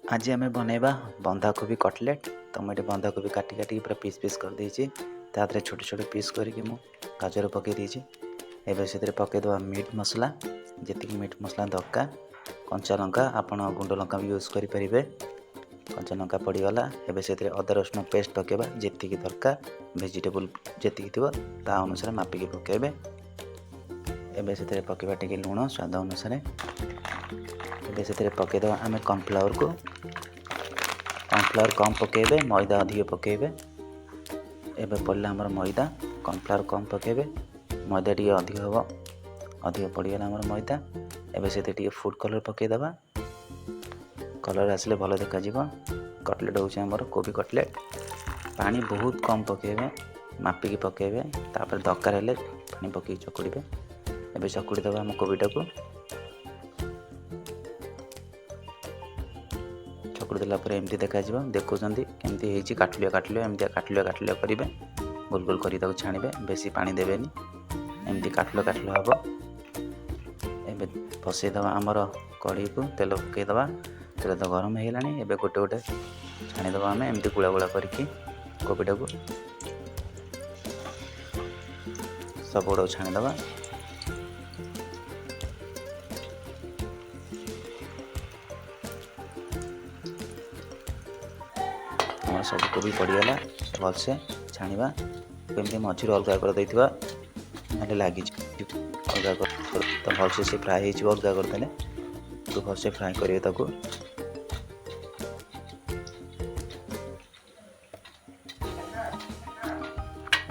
आज आम बनवा बंधाकोबी कटलेट। तो मुझे बंधाकोबी काटी काटी पूरा पीस पीस कर देछि। तादरे छोटे छोटे पीस करके मु गाजर पकई देछि। एबे से पकईदे मीट मसला जी मीट मसला दरकार। कंचा लंका आपण गुंड लंका भी यूज करें। कंचा लंका पड़गला। एबे से अदा रसुण पेस्ट पकेबा जी दरकार। भेजिटेबल जी थी ता अनुसार मापिकी पकेबे। एबे से पकेबा टिके लुण स्वाद अनुसार। एबे से पकईदे आम कॉर्नफ्लावर को। कॉर्नफ्लावर कम पकेबे, मैदा अधिक पकेबे। एबे पड़ला हमर मैदा। कॉर्नफ्लावर कम पकेबे, मैदा टी अधिक हम। अधिक पड़गला हमर मैदा। एबे से फूड कलर पकईदबा। कलर आसले भल देखा। कटलेट होचे हमर कोबी कटलेट। पानी बहुत कम पकेबे, मापिकी पकेबे। तापर दरकार हेले पानी पकई चकुड़े। एबे चकुड़ी दबा हम कोबीटा को। चकुड़ी देला पर एमती देखा देखुं केमती होती काटलिया काटलिया एमती काटलिया काटलिया करेंगे। गोल गोल कर छाणिबे, बेसी पानी देवेनी। एमती काटलो काटलो हम। एबे बसईदबा आमर कढ़ी को तेल पकईदबा। तेल तो गरम हो गलानी। एबे गोटे गोटे छाणीदबा आम एमती गुला गुला करके कोबीटा को सब गुड़ा छाणीदबा। हमारा सब कोबी पड़गला। भलसे छाणीबा। एमती मझी अलग कर देथिबा ना लगी अलग कर। तो भलसे से फ्राए हो अलग करदे। तो भलसे फ्राए करेंगे ताको।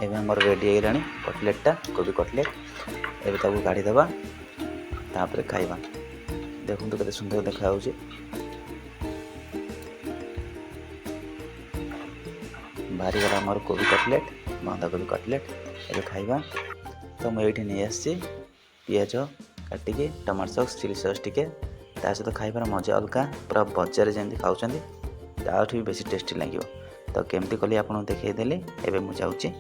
एबे हमर रेडी हो गलानी कटलेटटा कोबी कटलेट। एबे ताको काढ़ी देबा। तापर खाइबा। देखुन तो केते सुंदर देखा होउची। बाहरी गला हमर कोबी कटलेट, बंधा कोबी कटलेट। एबे खाइबा। तो मैं ये नहीं आसी पियाज काटिके टमाटो सॉस चिली सॉस टिके ता सहित खाइबार मजा अलग। पूरा बजार जमी खाऊँ ताठू भी बेसी टेस्टी लगे। तो केमती कली आपको देखईदेली। एबे मु जाऊँगी।